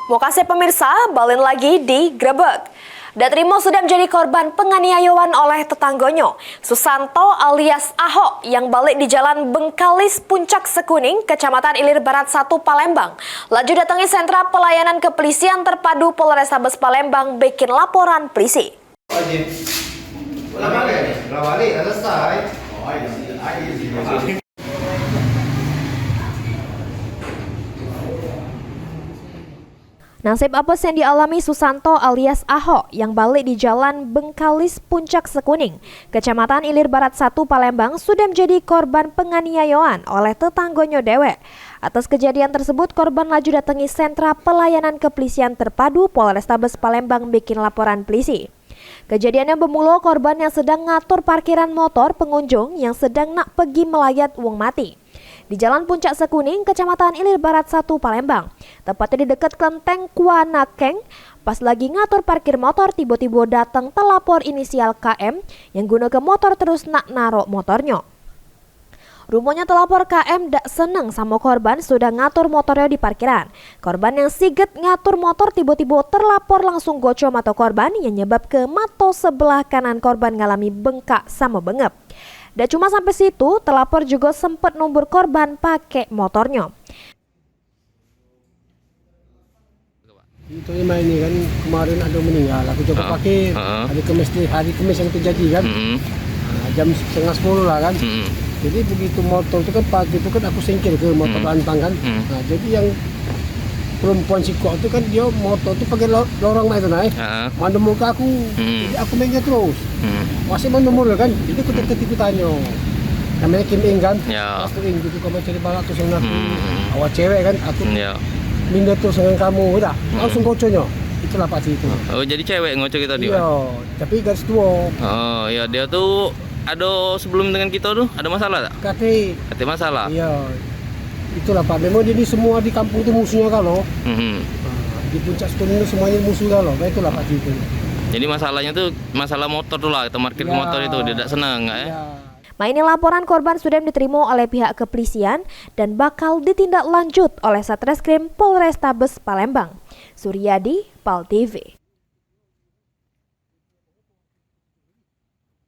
Makasih pemirsa, balik lagi di Grebek. Datrimo sudah menjadi korban penganiayaan oleh tetanggonya, Susanto alias Ahok, yang balik di Jalan Bengkalis Puncak Sekuning, Kecamatan Ilir Barat 1, Palembang. Laju datangi sentra pelayanan kepolisian terpadu Polrestabes Palembang bikin laporan polisi. Ulang balik, selesai. Nasib apes yang dialami Susanto alias Ahok yang balik di Jalan Bengkalis Puncak Sekuning, Kecamatan Ilir Barat 1, Palembang sudah menjadi korban penganiayaan oleh tetanggonya dewek. Atas kejadian tersebut, korban laju datangi sentra pelayanan kepolisian terpadu Polrestabes Palembang bikin laporan polisi. Kejadiannya bermula korban yang sedang ngatur parkiran motor pengunjung yang sedang nak pergi melayat uang mati di Jalan Puncak Sekuning, Kecamatan Ilir Barat 1, Palembang. Tepatnya di dekat kelenteng Kuanakeng. Pas lagi ngatur parkir motor, tiba-tiba datang telapor inisial KM yang guna ke motor terus nak narok motornya. Rumornya telapor KM dak seneng sama korban sudah ngatur motornya di parkiran. Korban yang siget ngatur motor tiba-tiba terlapor langsung gocok mata korban yang nyebab ke mata sebelah kanan korban ngalami bengkak sama bengep. Dan cuma sampai situ, telapor juga sempat numbur korban pakai motornya. Itu ini kan kemarin ada meninggal, aku coba pakai hari Kamis yang terjadi kan, jam 9:30 lah kan. Jadi begitu motor itu kan pagi itu kan aku singkir ke motor lantang kan. Nah, jadi yang perempuan si kok itu kan dia motor itu pakai lorong itu naik, mandem muka aku, jadi aku mainnya terus. Masih menumur kan, jadi aku ikut-ikutannya. Namanya Kim Ing kan, aku Ing gitu kamu cari balak terus yang aku awak cewek kan, aku minder terus dengan kamu, udah langsung koconya. Itulah pasti itu. Oh, jadi cewek ngocok kita dia? Iya, tapi garis tua. Oh ya, dia tuh ada sebelum dengan kita tuh ada masalah tak? Kata masalah? Iya, itulah Pak. Memang jadi semua di kampung itu musuhnya kalau. Di Puncak Sekuning itu semuanya musuh kalau. Itulah Pak itu. Jadi masalahnya tuh masalah motor tuh lah, kita parkir motor itu dia tidak senang nggak ya? Nah, ini laporan korban sudah diterima oleh pihak kepolisian dan bakal ditindaklanjut oleh Satreskrim Polrestabes Palembang. Suryadi, PAL TV.